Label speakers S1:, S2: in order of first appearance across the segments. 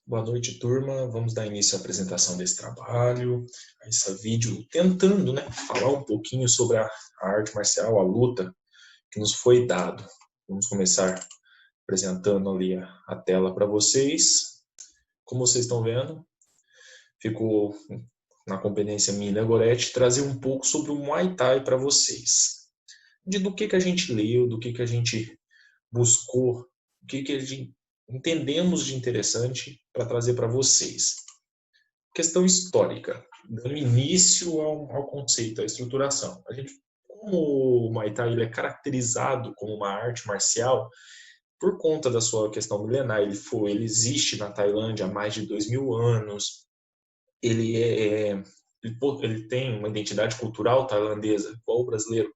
S1: Boa noite, turma. Vamos dar início à apresentação desse trabalho, a esse vídeo, tentando, falar um pouquinho sobre a arte marcial, a luta que nos foi dado. Vamos começar apresentando ali a tela para vocês. Como vocês estão vendo, ficou na competência minha e da Gorete trazer um pouco sobre o Muay Thai para vocês. Do que a gente leu, do que a gente buscou, o que a gente entendemos de interessante para trazer para vocês. Questão histórica, dando início ao conceito, à estruturação. Como o Muay Thai ele é caracterizado como uma arte marcial, por conta da sua questão milenar, ele existe na Tailândia há mais de 2000 anos, ele tem uma identidade cultural tailandesa, igual o brasileiro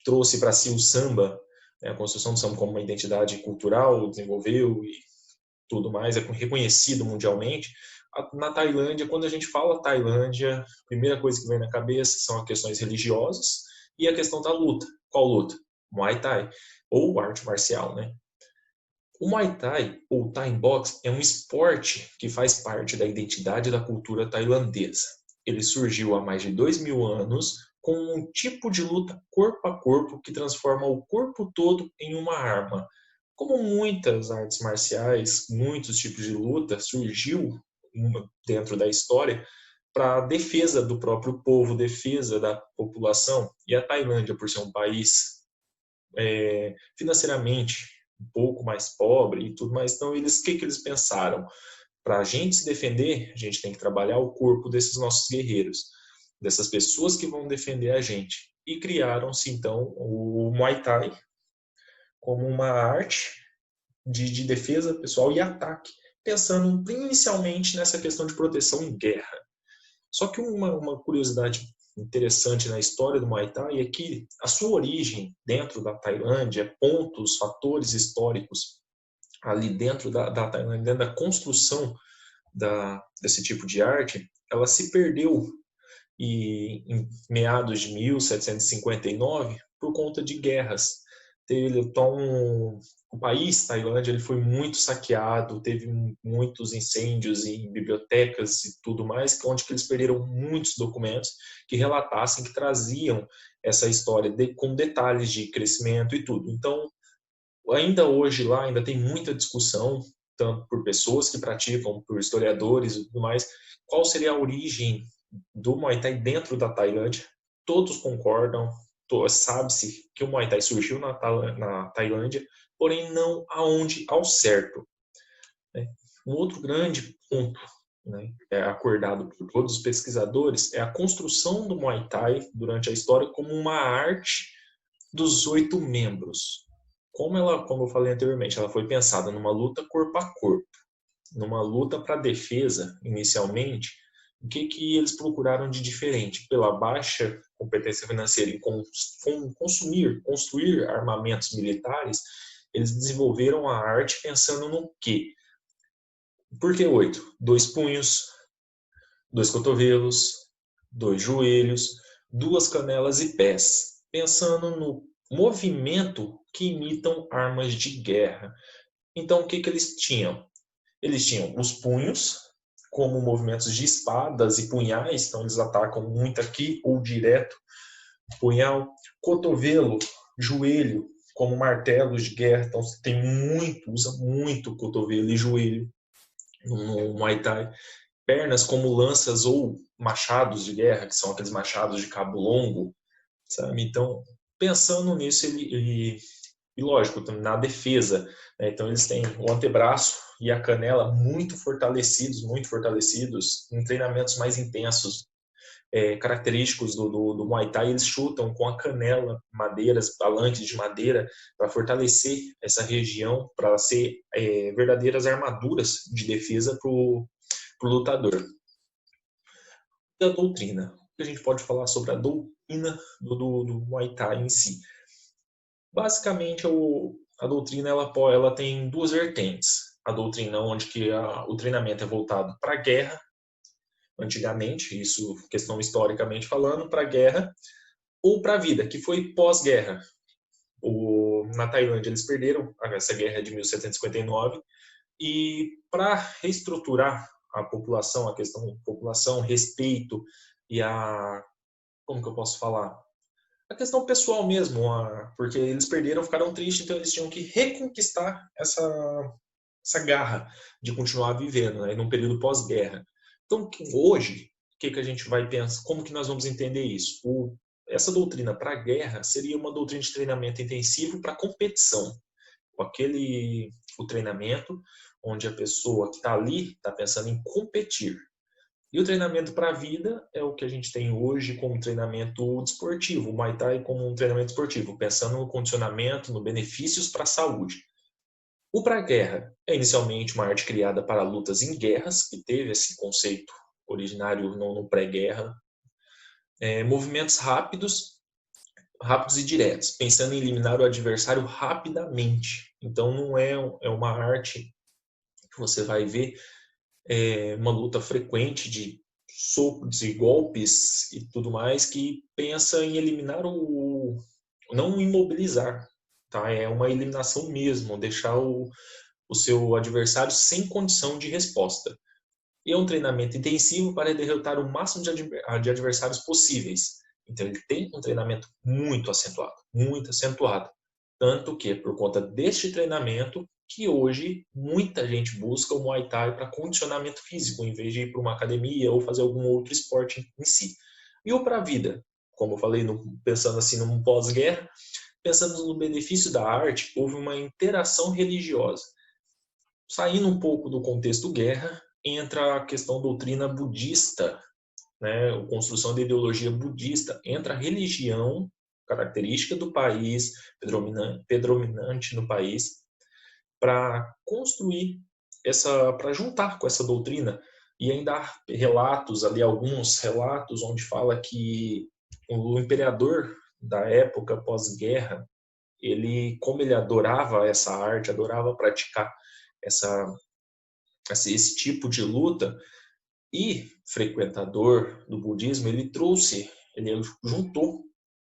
S1: trouxe para si o samba, a construção do samba como uma identidade cultural, desenvolveu e tudo mais, é reconhecido mundialmente. Na Tailândia, quando a gente fala Tailândia, a primeira coisa que vem na cabeça são as questões religiosas e a questão da luta. Qual luta? Muay Thai, ou arte marcial, né? O Muay Thai, ou Thai Box, é um esporte que faz parte da identidade da cultura tailandesa. Ele surgiu há mais de 2000 anos com um tipo de luta corpo a corpo que transforma o corpo todo em uma arma. Como muitas artes marciais, muitos tipos de luta surgiu dentro da história para defesa do próprio povo, defesa da população. E a Tailândia, por ser um país financeiramente um pouco mais pobre e tudo mais, então o que eles pensaram? Para a gente se defender, a gente tem que trabalhar o corpo desses nossos guerreiros, dessas pessoas que vão defender a gente. E criaram-se então o Muay Thai como uma arte de defesa pessoal e ataque, pensando inicialmente nessa questão de proteção em guerra. Só que uma curiosidade interessante na história do Muay Thai é que a sua origem dentro da Tailândia, pontos, fatores históricos ali dentro da Tailândia, dentro da construção desse tipo de arte, ela se perdeu em meados de 1759 por conta de guerras. Então, o país, Tailândia, ele foi muito saqueado, teve muitos incêndios em bibliotecas e tudo mais, onde que eles perderam muitos documentos que relatassem, que traziam essa história com detalhes de crescimento e tudo. Então, ainda hoje lá, ainda tem muita discussão, tanto por pessoas que praticam, por historiadores e tudo mais, qual seria a origem do Muay Thai dentro da Tailândia. Todos concordam, sabe-se que o Muay Thai surgiu na Tailândia, porém não aonde ao certo. Né? Um outro grande ponto, né, acordado por todos os pesquisadores é a construção do Muay Thai durante a história como uma arte dos 8 membros. Como eu falei anteriormente, ela foi pensada numa luta corpo a corpo, numa luta para defesa inicialmente. O que eles procuraram de diferente? Pela baixa competência financeira em construir armamentos militares, eles desenvolveram a arte pensando no quê? Por que 8? 2 punhos, 2 cotovelos, 2 joelhos, 2 canelas e pés, pensando no movimento que imitam armas de guerra. Então, o que eles tinham? Eles tinham os punhos, como movimentos de espadas e punhais, então eles atacam muito aqui ou direto, punhal, cotovelo, joelho, como martelos de guerra, então usa muito cotovelo e joelho no Muay Thai. Pernas como lanças ou machados de guerra, que são aqueles machados de cabo longo, sabe? Então, pensando nisso, e lógico, na defesa, né? Então eles têm o antebraço e a canela muito fortalecidos, em treinamentos mais intensos, característicos do Muay Thai, eles chutam com a canela, madeiras, palanques de madeira, para fortalecer essa região, para ser verdadeiras armaduras de defesa para o lutador. E a doutrina? O que a gente pode falar sobre a doutrina do Muay Thai em si? Basicamente, a doutrina ela tem duas vertentes. A doutrina onde que o treinamento é voltado para a guerra, antigamente, isso questão historicamente falando, para a guerra, ou para a vida, que foi pós-guerra. Na Tailândia eles perderam essa guerra de 1759, E para reestruturar a população, a questão da população, respeito e como que eu posso falar? A questão pessoal mesmo, porque eles perderam, ficaram tristes, então eles tinham que reconquistar essa garra de continuar vivendo, né, num período pós-guerra. Então, hoje, o que a gente vai pensar? Como que nós vamos entender isso? Essa doutrina para a guerra seria uma doutrina de treinamento intensivo para competição. O treinamento onde a pessoa que está ali está pensando em competir. E o treinamento para a vida é o que a gente tem hoje como treinamento desportivo, o Muay Thai como um treinamento esportivo, pensando no condicionamento, no benefícios para a saúde. O para a guerra é inicialmente uma arte criada para lutas em guerras, que teve esse conceito originário no pré-guerra. Movimentos rápidos e diretos, pensando em eliminar o adversário rapidamente. Então não é uma arte que você vai ver uma luta frequente de socos e golpes e tudo mais que pensa em eliminar não imobilizar, tá? É uma eliminação mesmo, deixar o seu adversário sem condição de resposta. E é um treinamento intensivo para derrotar o máximo de adversários possíveis. Então ele tem um treinamento muito acentuado, muito acentuado. Tanto que, por conta deste treinamento, que hoje muita gente busca o Muay Thai para condicionamento físico, em vez de ir para uma academia ou fazer algum outro esporte em si. E o para a vida, como eu falei, pensando assim num pós-guerra, pensando no benefício da arte, houve uma interação religiosa. Saindo um pouco do contexto guerra, entra a questão doutrina budista, né, a construção da ideologia budista, entra a religião, característica do país, predominante no país, para construir para juntar com essa doutrina. E ainda há relatos ali, alguns relatos onde fala que o imperador da época pós-guerra, como ele adorava essa arte, adorava praticar essa, esse tipo de luta, e frequentador do budismo, ele juntou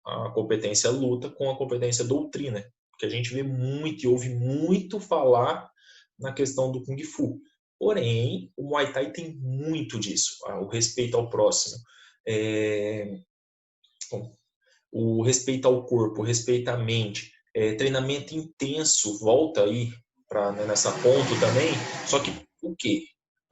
S1: a competência luta com a competência doutrina, que a gente vê muito e ouve muito falar na questão do Kung Fu. Porém, o Muay Thai tem muito disso, o respeito ao próximo, o respeito ao corpo, o respeito à mente, treinamento intenso, volta aí nessa ponto também, só que o quê?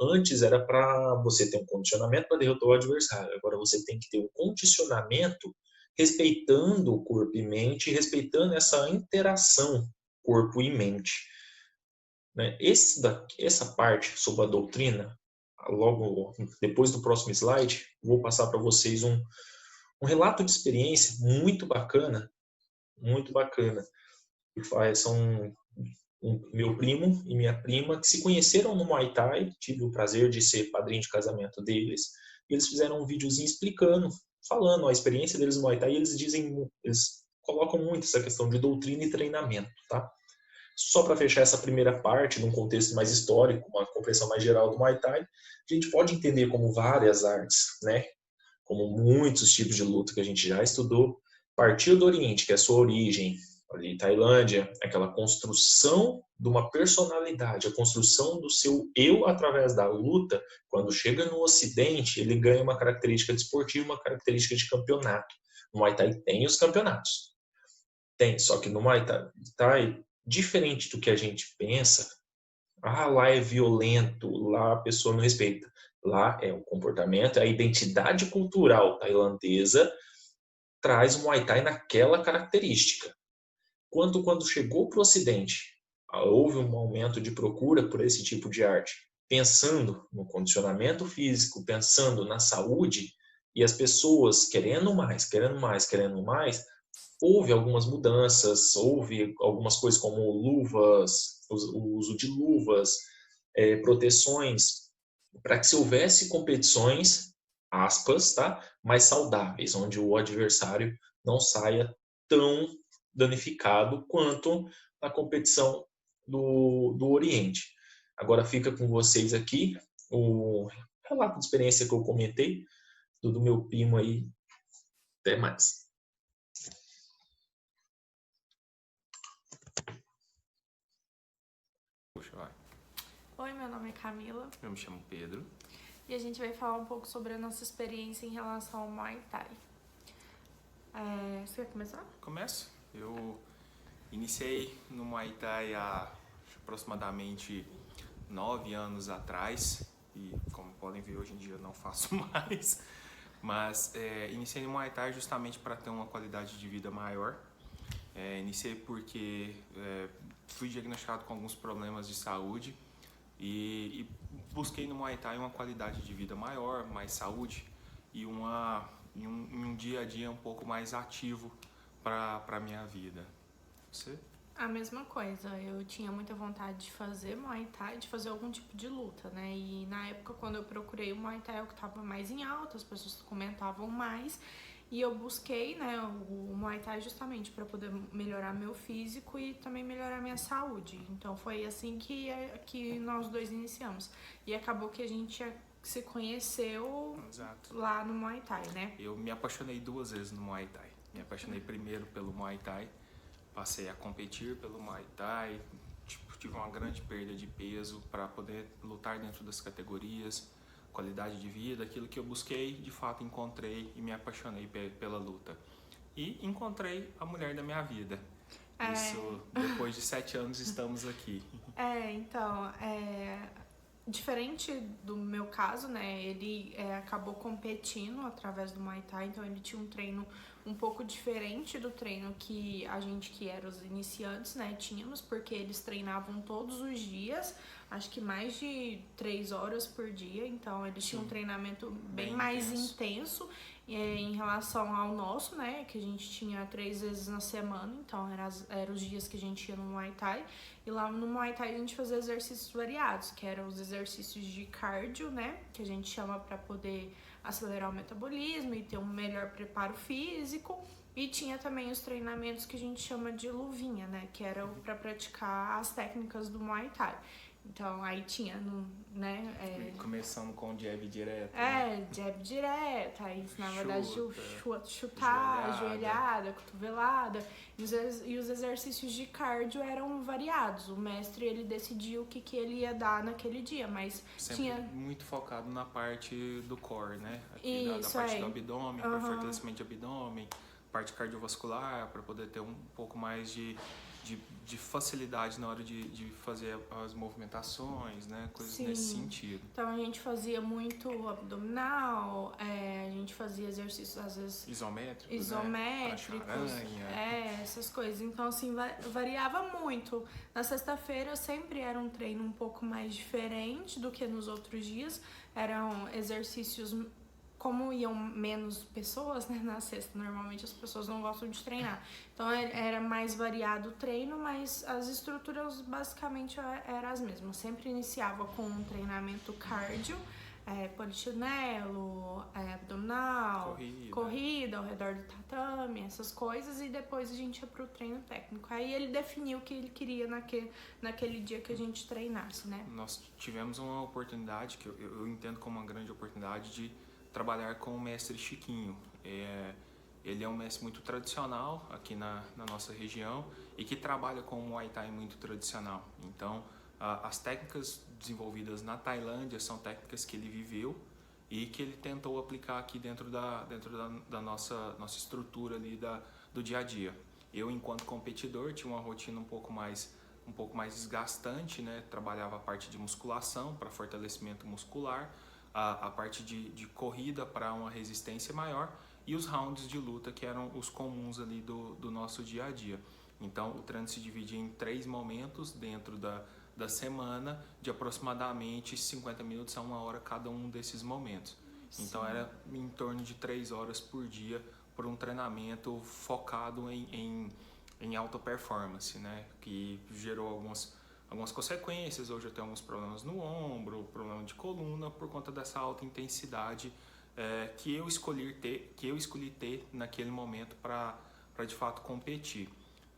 S1: Antes era para você ter um condicionamento para derrotar o adversário. Agora você tem que ter um condicionamento respeitando o corpo e mente, respeitando essa interação corpo e mente. Né? Essa parte sobre a doutrina, logo depois do próximo slide, vou passar para vocês um relato de experiência muito bacana, muito bacana. São meu primo e minha prima, que se conheceram no Muay Thai, tive o prazer de ser padrinho de casamento deles, e eles fizeram um videozinho explicando, falando a experiência deles no Muay Thai, e eles colocam muito essa questão de doutrina e treinamento, tá? Só para fechar essa primeira parte, num contexto mais histórico, uma compreensão mais geral do Muay Thai, a gente pode entender como várias artes, né? Como muitos tipos de luta que a gente já estudou, partiu do Oriente, que é a sua origem, ali Tailândia, aquela construção de uma personalidade, a construção do seu eu através da luta, quando chega no Ocidente, ele ganha uma característica desportiva, uma característica de campeonato. No Muay Thai tem os campeonatos. Tem, só que no Muay Thai, diferente do que a gente pensa, lá é violento, lá a pessoa não respeita. Lá é o comportamento, a identidade cultural tailandesa traz o Muay Thai naquela característica. Quando chegou para o Ocidente, houve um aumento de procura por esse tipo de arte, pensando no condicionamento físico, pensando na saúde, e as pessoas querendo mais, querendo mais, querendo mais, houve algumas mudanças, houve algumas coisas como luvas, o uso de luvas, proteções, para que se houvesse competições, aspas, tá, mais saudáveis, onde o adversário não saia tão danificado quanto na competição do Oriente. Agora fica com vocês aqui o relato de experiência que eu comentei, do meu primo aí. Até mais.
S2: Puxa, vai. Oi, meu nome é Camila.
S3: Eu me chamo Pedro.
S2: E a gente vai falar um pouco sobre a nossa experiência em relação ao Muay Thai. Você quer começar?
S3: Começo. Eu iniciei no Muay Thai há aproximadamente 9 anos atrás. E como podem ver, hoje em dia eu não faço mais. Mas iniciei no Muay Thai justamente para ter uma qualidade de vida maior. Iniciei porque fui diagnosticado com alguns problemas de saúde e busquei no Muay Thai uma qualidade de vida maior, mais saúde e um dia a dia um pouco mais ativo para a minha vida. Você?
S2: A mesma coisa, eu tinha muita vontade de fazer Muay Thai, de fazer algum tipo de luta, né? E na época, quando eu procurei o Muay Thai, é o que estava mais em alta, as pessoas comentavam mais. E eu busquei, né, o Muay Thai justamente para poder melhorar meu físico e também melhorar minha saúde. Então foi assim que nós dois iniciamos. E acabou que a gente se conheceu
S3: Exato.
S2: lá no Muay Thai, né?
S3: Eu me apaixonei 2 vezes no Muay Thai. Me apaixonei primeiro pelo Muay Thai, passei a competir pelo Muay Thai, tive uma grande perda de peso para poder lutar dentro das categorias, qualidade de vida, aquilo que eu busquei, de fato encontrei e me apaixonei pela luta. E encontrei a mulher da minha vida. Isso, depois de 7 anos estamos aqui.
S2: Então, diferente do meu caso, né, ele acabou competindo através do Muay Thai, então ele tinha um treino um pouco diferente do treino que a gente que era os iniciantes, né, tínhamos, porque eles treinavam todos os dias, acho que mais de 3 horas por dia, então eles tinham um treinamento bem mais intenso em relação ao nosso, né, que a gente tinha 3 vezes na semana, então eram os dias que a gente ia no Muay Thai, e lá no Muay Thai a gente fazia exercícios variados, que eram os exercícios de cardio, né, que a gente chama para poder acelerar o metabolismo e ter um melhor preparo físico, e tinha também os treinamentos que a gente chama de luvinha, né, que era para praticar as técnicas do Muay Thai. Então, aí tinha, né?
S3: Começando com jab direto.
S2: Jab direto, aí na verdade chutar, joelhada, cotovelada. E os exercícios de cardio eram variados. O mestre, ele decidiu o que ele ia dar naquele dia, mas
S3: sempre
S2: tinha...
S3: muito focado na parte do core, né?
S2: Aqui,
S3: da parte do abdômen, para fortalecimento de abdômen, parte cardiovascular, para poder ter um pouco mais de facilidade na hora de fazer as movimentações, né? Coisas nesse sentido.
S2: Então a gente fazia muito abdominal, a gente fazia exercícios às vezes
S3: isométricos,
S2: né? Essas coisas. Então assim, variava muito. Na sexta-feira sempre era um treino um pouco mais diferente do que nos outros dias. Eram exercícios, como iam menos pessoas, né, na sexta, normalmente as pessoas não gostam de treinar. Então era mais variado o treino, mas as estruturas basicamente eram as mesmas. Sempre iniciava com um treinamento cardio, polichinelo, abdominal, corrida ao redor do tatame, essas coisas, e depois a gente ia pro treino técnico. Aí ele definiu o que ele queria naquele dia que a gente treinasse, né?
S3: Nós tivemos uma oportunidade, que eu entendo como uma grande oportunidade, de trabalhar com o mestre Chiquinho. Ele é um mestre muito tradicional aqui na nossa região e que trabalha com o Muay Thai muito tradicional. Então, as técnicas desenvolvidas na Tailândia são técnicas que ele viveu e que ele tentou aplicar aqui dentro da nossa estrutura ali do dia a dia. Eu, enquanto competidor, tinha uma rotina um pouco mais desgastante, né? Trabalhava a parte de musculação para fortalecimento muscular, a parte de corrida para uma resistência maior e os rounds de luta que eram os comuns ali do nosso dia a dia. Então o treino se dividia em 3 momentos dentro da semana, de aproximadamente 50 minutos a 1 hora cada um desses momentos. Então era em torno de 3 horas por dia por um treinamento focado em alta performance, né? Que gerou algumas consequências. Hoje eu tenho alguns problemas no ombro, problema de coluna, por conta dessa alta intensidade que eu escolhi ter naquele momento para de fato competir.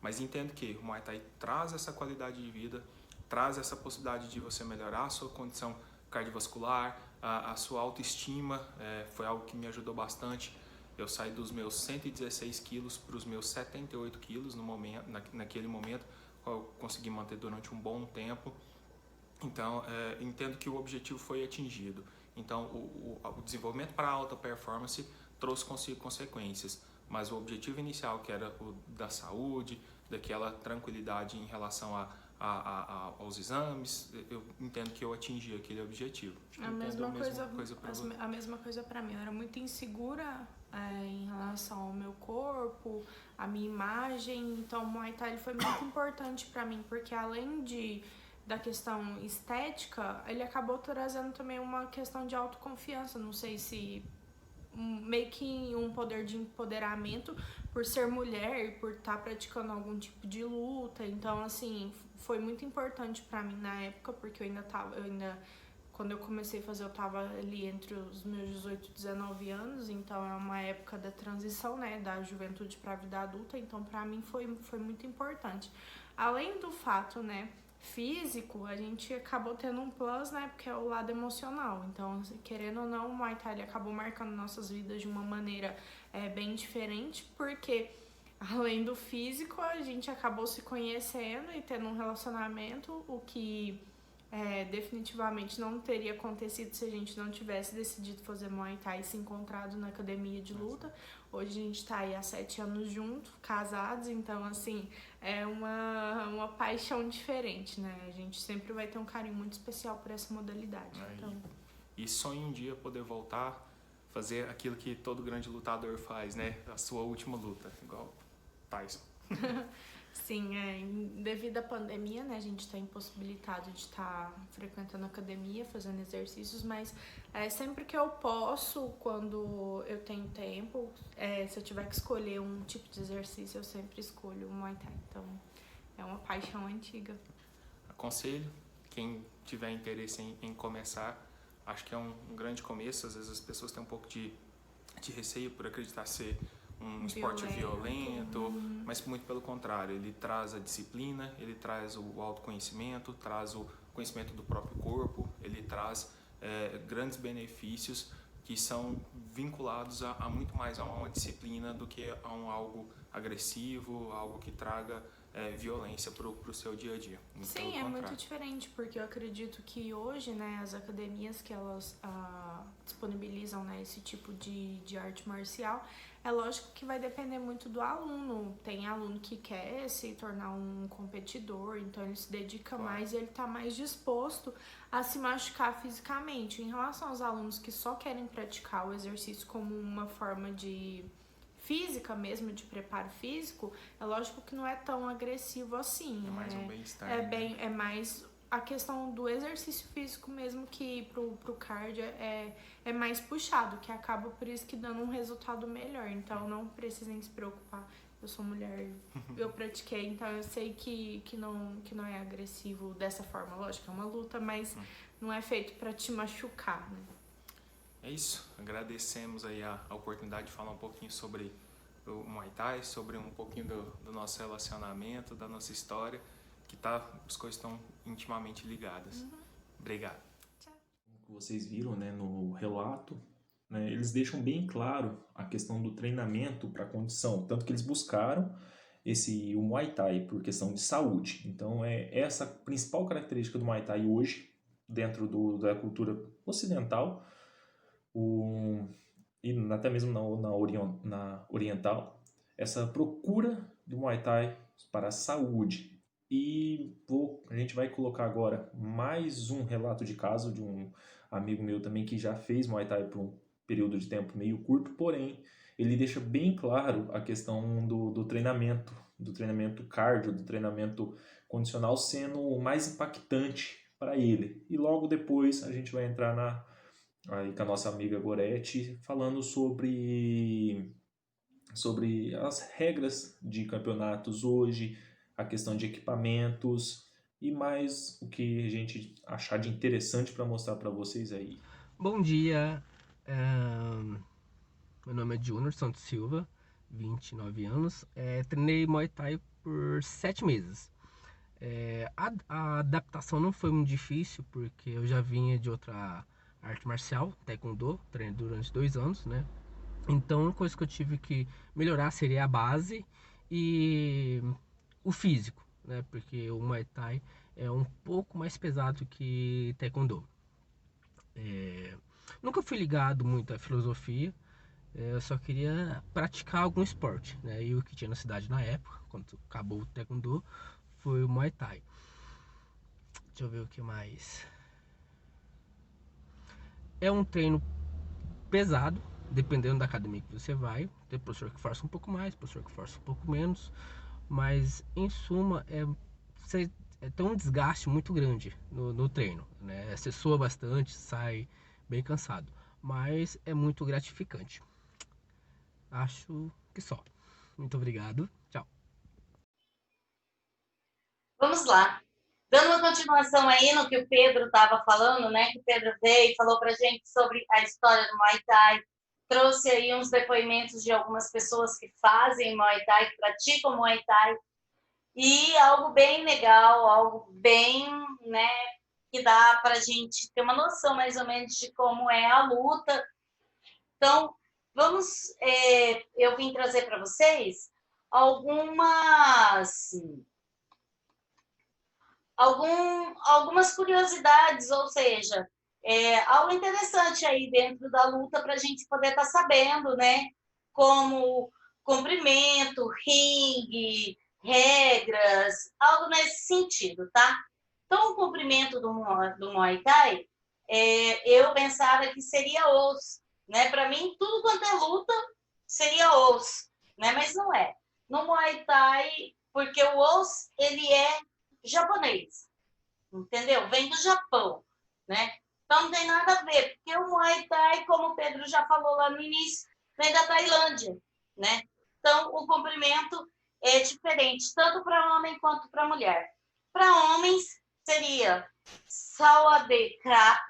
S3: Mas entendo que o Muay Thai traz essa qualidade de vida, traz essa possibilidade de você melhorar a sua condição cardiovascular, a sua autoestima, foi algo que me ajudou bastante. Eu saí dos meus 116 quilos para os meus 78 quilos naquele momento, eu consegui manter durante um bom tempo. Então, entendo que o objetivo foi atingido. Então, o desenvolvimento para alta performance trouxe consigo consequências, mas o objetivo inicial, que era o da saúde, daquela tranquilidade em relação aos exames, eu entendo que eu atingi aquele objetivo.
S2: A mesma coisa para mim. Eu era muito insegura em relação ao meu corpo, a minha imagem. Então, o Muay Thai foi muito importante para mim, porque além da questão estética, ele acabou trazendo também uma questão de autoconfiança. Não sei se meio que um poder de empoderamento por ser mulher e por estar praticando algum tipo de luta. Então, assim, foi muito importante pra mim na época, porque quando eu comecei a fazer, eu tava ali entre os meus 18 e 19 anos, então é uma época da transição, né, da juventude pra vida adulta, então pra mim foi muito importante. Além do fato, né, físico, a gente acabou tendo um plus, né, porque é o lado emocional. Então, querendo ou não, o Muay Thai acabou marcando nossas vidas de uma maneira bem diferente, porque além do físico, a gente acabou se conhecendo e tendo um relacionamento, o que definitivamente não teria acontecido se a gente não tivesse decidido fazer Muay Thai e se encontrado na academia de luta. Hoje a gente tá aí há 7 anos juntos, casados, então assim, é uma paixão diferente, né? A gente sempre vai ter um carinho muito especial por essa modalidade. Então...
S3: E sonho um dia poder voltar, fazer aquilo que todo grande lutador faz, né? A sua última luta, igual Tyson.
S2: Sim, devido à pandemia, né, a gente está impossibilitado de estar frequentando academia, fazendo exercícios, mas sempre que eu posso, quando eu tenho tempo, se eu tiver que escolher um tipo de exercício, eu sempre escolho o Muay Thai. Então, é uma paixão antiga.
S3: Aconselho, quem tiver interesse em começar, acho que é um grande começo. Às vezes as pessoas têm um pouco de receio por acreditar ser um esporte violento, mas muito pelo contrário, ele traz a disciplina, ele traz o autoconhecimento, traz o conhecimento do próprio corpo, ele traz grandes benefícios que são vinculados a muito mais a uma disciplina do que a algo agressivo, algo que traga violência para o seu dia a dia.
S2: Sim, é muito diferente, porque eu acredito que hoje, né, as academias que elas disponibilizam, né, esse tipo de arte marcial, é lógico que vai depender muito do aluno. Tem aluno que quer se tornar um competidor, então ele se dedica mais e ele está mais disposto a se machucar fisicamente. Em relação aos alunos que só querem praticar o exercício como uma forma de física mesmo, de preparo físico, é lógico que não é tão agressivo assim.
S3: É mais um bem-estar.
S2: É mais a questão do exercício físico mesmo, que pro cardio é mais puxado, que acaba por isso que dando um resultado melhor. Então não precisem se preocupar. Eu sou mulher, eu pratiquei, então eu sei que não é agressivo dessa forma. Lógico, é uma luta, mas não é feito para te machucar, né?
S3: É isso, agradecemos aí a oportunidade de falar um pouquinho sobre o Muay Thai, sobre um pouquinho do nosso relacionamento, da nossa história, que as coisas estão intimamente ligadas. Obrigado.
S2: Tchau.
S1: Como vocês viram, né, no relato, né, eles deixam bem claro a questão do treinamento para a condição, tanto que eles buscaram o Muay Thai por questão de saúde. Então é essa a principal característica do Muay Thai hoje, dentro da cultura ocidental, e até mesmo na oriental, essa procura do Muay Thai para a saúde. E a gente vai colocar agora mais um relato de caso de um amigo meu também que já fez Muay Thai por um período de tempo meio curto, porém ele deixa bem claro a questão do treinamento cardio, do treinamento condicional sendo o mais impactante para ele. E logo depois a gente vai entrar aí com a nossa amiga Gorete falando sobre as regras de campeonatos hoje, a questão de equipamentos e mais o que a gente achar de interessante para mostrar para vocês aí.
S4: Bom dia, meu nome é Júnior Santos Silva, 29 anos, treinei Muay Thai por 7 meses. A adaptação não foi muito difícil, porque eu já vinha de outra arte marcial, Taekwondo, treinei durante 2 anos, né? Então, uma coisa que eu tive que melhorar seria a base e o físico, né? Porque o Muay Thai é um pouco mais pesado que Taekwondo. Nunca fui ligado muito à filosofia, eu só queria praticar algum esporte, né? E o que tinha na cidade na época, quando acabou o Taekwondo, foi o Muay Thai. Deixa eu ver o que mais. É um treino pesado, dependendo da academia que você vai. Tem professor que força um pouco mais, professor que força um pouco menos, mas em suma tem um desgaste muito grande no treino, né? Você sua bastante, sai bem cansado, mas é muito gratificante. Acho que só. Muito obrigado. Tchau.
S5: Vamos lá. Dando uma continuação aí no que o Pedro estava falando, né? Que o Pedro veio e falou para a gente sobre a história do Muay Thai, trouxe aí uns depoimentos de algumas pessoas que fazem Muay Thai, que praticam Muay Thai, e algo bem legal, algo bem, né? Que dá para a gente ter uma noção mais ou menos de como é a luta. Então, eu vim trazer para vocês algumas curiosidades, ou seja, algo interessante aí dentro da luta para a gente poder estar sabendo, né? Como comprimento, ringue, regras, algo nesse sentido, tá? Então, o comprimento do Muay Thai, eu pensava que seria osso, né? Para mim, tudo quanto é luta seria osso, né? Mas não é. No Muay Thai, porque o osso, ele é japonês, entendeu? Vem do Japão, né? Então não tem nada a ver, porque o Muay Thai, como o Pedro já falou lá no início, vem da Tailândia, né? Então o comprimento é diferente, tanto para homem quanto para mulher. Para homens seria Sawadee-Kra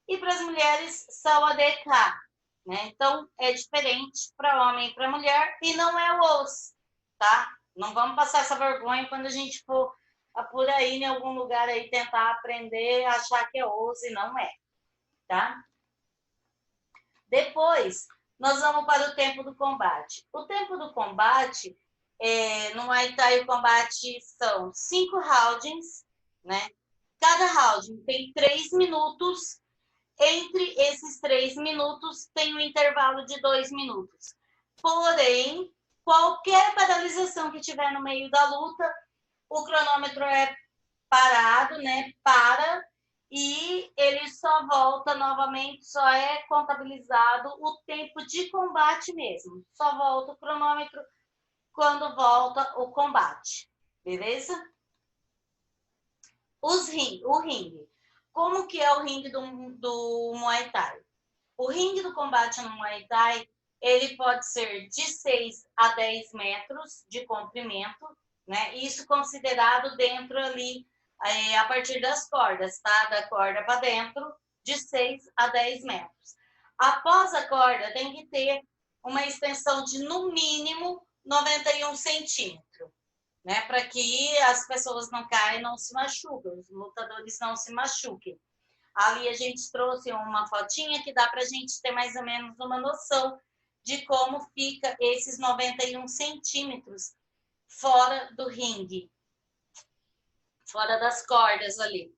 S5: e para as mulheres Sawadee-Ka, né? Então é diferente para homem e para mulher e não é o osso, tá? Não vamos passar essa vergonha quando a gente for por aí em algum lugar aí tentar aprender, achar que é osso e não é, tá? Depois, nós vamos para o tempo do combate. O tempo do combate, no Muay Thai, o combate são 5 rounds, né? Cada round tem 3 minutos. Entre esses 3 minutos, tem um intervalo de 2 minutos. Porém, qualquer paralisação que tiver no meio da luta, o cronômetro é parado, né? Para e ele só volta novamente, só é contabilizado o tempo de combate mesmo. Só volta o cronômetro quando volta o combate. Beleza? O ringue. Como que é o ringue do Muay Thai? O ringue do combate no Muay Thai, ele pode ser de 6 a 10 metros de comprimento, né? Isso considerado dentro ali, a partir das cordas, tá? Da corda para dentro, de 6 a 10 metros. Após a corda, tem que ter uma extensão de, no mínimo, 91 centímetros, né? Para que as pessoas não caem, não se machuquem, os lutadores não se machuquem. Ali a gente trouxe uma fotinha que dá para a gente ter mais ou menos uma noção de como fica esses 91 centímetros fora do ringue, fora das cordas ali.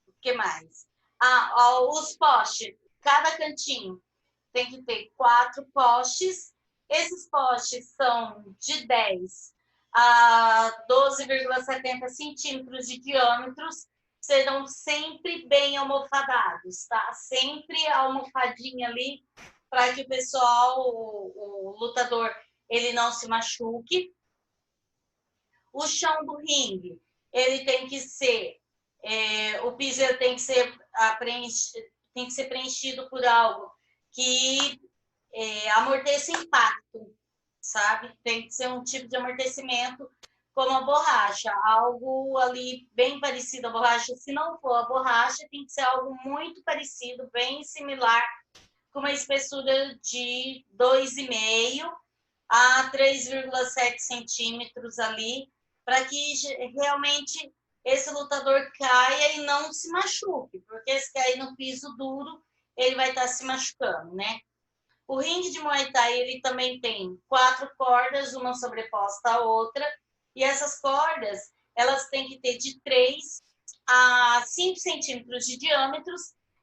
S5: O que mais? Os postes, cada cantinho tem que ter 4 postes. Esses postes são de 10 a 12,70 centímetros de diâmetros, serão sempre bem almofadados, tá? Sempre a almofadinha ali para que o pessoal, o lutador, ele não se machuque. O chão do ringue, ele tem que ser, o piso tem que ser preenchido por algo que amorteça impacto, sabe? Tem que ser um tipo de amortecimento como a borracha, algo ali bem parecido à borracha. Se não for a borracha, tem que ser algo muito parecido, bem similar, com uma espessura de 2,5 a 3,7 centímetros ali, para que realmente esse lutador caia e não se machuque, porque se cair no piso duro, ele vai estar se machucando, né? O ringue de Muay Thai, ele também tem 4 cordas, uma sobreposta à outra, E essas cordas, elas têm que ter de 3 a 5 centímetros de diâmetro,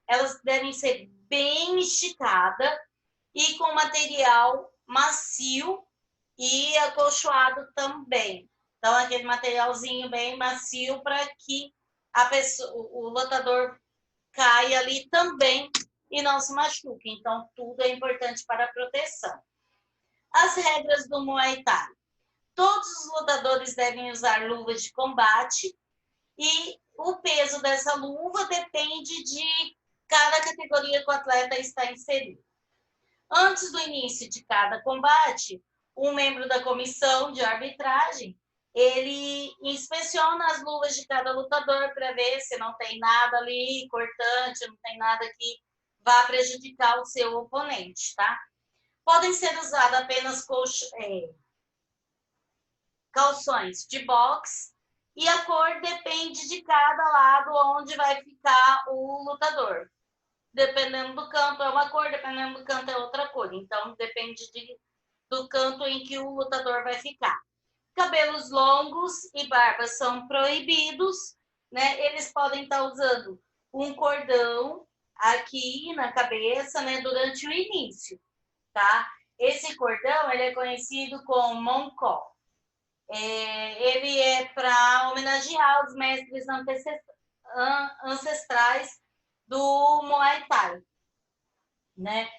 S5: elas devem ser bem esticadas e com material macio e acolchoado também. Então, aquele materialzinho bem macio para que o lutador caia ali também e não se machuque. Então, tudo é importante para a proteção. As regras do Muay Thai. Todos os lutadores devem usar luvas de combate e o peso dessa luva depende de cada categoria que o atleta está inserido. Antes do início de cada combate, um membro da comissão de arbitragem, ele inspeciona as luvas de cada lutador para ver se não tem nada ali cortante, não tem nada que vá prejudicar o seu oponente, tá? Podem ser usadas apenas calções de boxe e a cor depende de cada lado onde vai ficar o lutador. Dependendo do canto é uma cor, dependendo do canto é outra cor. Então, depende do canto em que o lutador vai ficar. Cabelos longos e barbas são proibidos, né? Eles podem estar usando um cordão aqui na cabeça, né? Durante o início, tá? Esse cordão, ele é conhecido como moncó. Ele é para homenagear os mestres ancestrais do Muay Thai, né?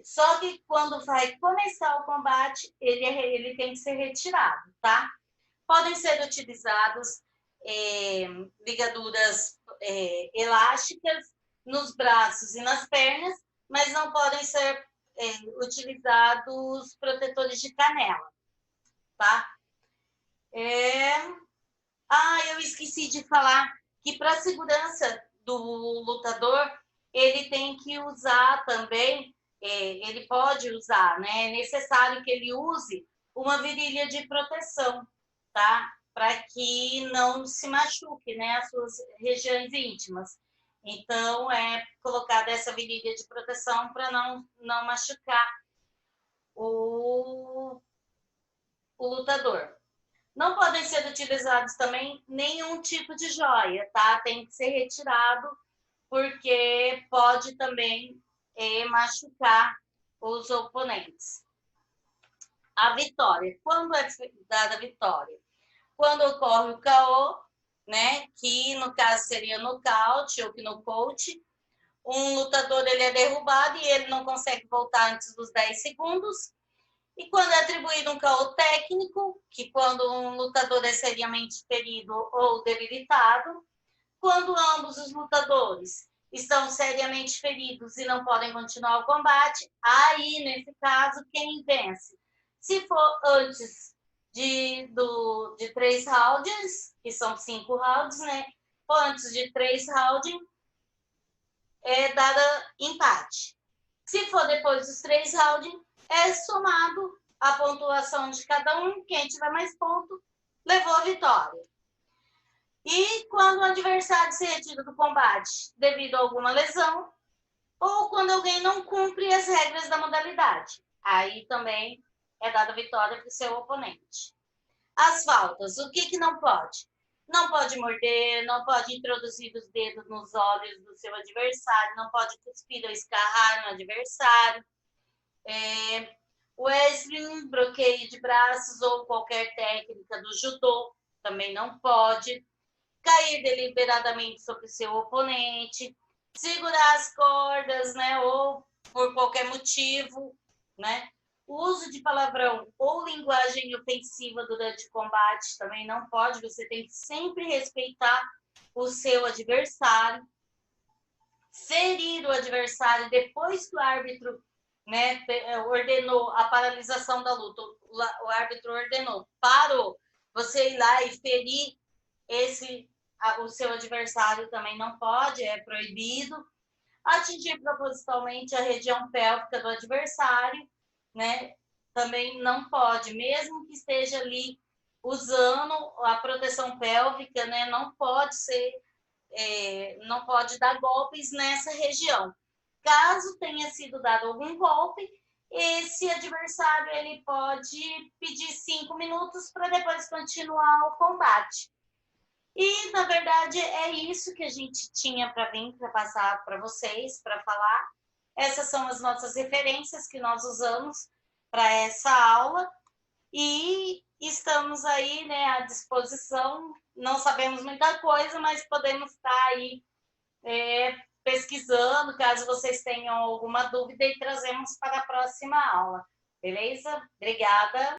S5: Só que quando vai começar o combate, ele tem que ser retirado, tá? Podem ser utilizados ligaduras elásticas nos braços e nas pernas, mas não podem ser utilizados protetores de canela, tá? Eu esqueci de falar que para a segurança do lutador, ele tem que usar também, ele pode usar, né? É necessário que ele use uma virilha de proteção, tá? Para que não se machuque, né? As suas regiões íntimas. Então, é colocada essa virilha de proteção para não machucar o lutador. Não podem ser utilizados também nenhum tipo de joia, tá? Tem que ser retirado, porque pode também machucar os oponentes. A vitória. Quando é dada a vitória? Quando ocorre o KO, né? Que no caso seria nocaute ou knockout. Um lutador ele é derrubado e ele não consegue voltar antes dos 10 segundos. E quando é atribuído um KO técnico, que quando um lutador é seriamente ferido ou debilitado, quando ambos os lutadores estão seriamente feridos e não podem continuar o combate, aí, nesse caso, quem vence? Se for antes de 3 rounds, que são 5 rounds, né? Ou antes de 3 rounds, é dada empate. Se for depois dos 3 rounds, é somado a pontuação de cada um, quem tiver mais ponto, levou a vitória. E quando o adversário se retira do combate devido a alguma lesão, ou quando alguém não cumpre as regras da modalidade, aí também é dada vitória para o seu oponente. As faltas, o que não pode? Não pode morder, não pode introduzir os dedos nos olhos do seu adversário, não pode cuspir ou escarrar no adversário. O wrestling, bloqueio de braços ou qualquer técnica do judô também não pode. Cair deliberadamente sobre o seu oponente, segurar as cordas, né, ou por qualquer motivo, né? O uso de palavrão ou linguagem ofensiva durante o combate também não pode. Você tem que sempre respeitar o seu adversário. Ferir o adversário depois que o árbitro, né, ordenou a paralisação da luta, o árbitro ordenou, parou, você ir lá e ferir o seu adversário também não pode, é proibido. Atingir propositalmente a região pélvica do adversário, né, também não pode, mesmo que esteja ali usando a proteção pélvica, né, não pode não pode dar golpes nessa região. Caso tenha sido dado algum golpe, esse adversário ele pode pedir 5 minutos para depois continuar o combate. E, na verdade, é isso que a gente tinha para vir, para passar para vocês, para falar. Essas são as nossas referências que nós usamos para essa aula. E estamos aí, né, à disposição. Não sabemos muita coisa, mas podemos estar aí pesquisando, caso vocês tenham alguma dúvida, e trazemos para a próxima aula. Beleza? Obrigada.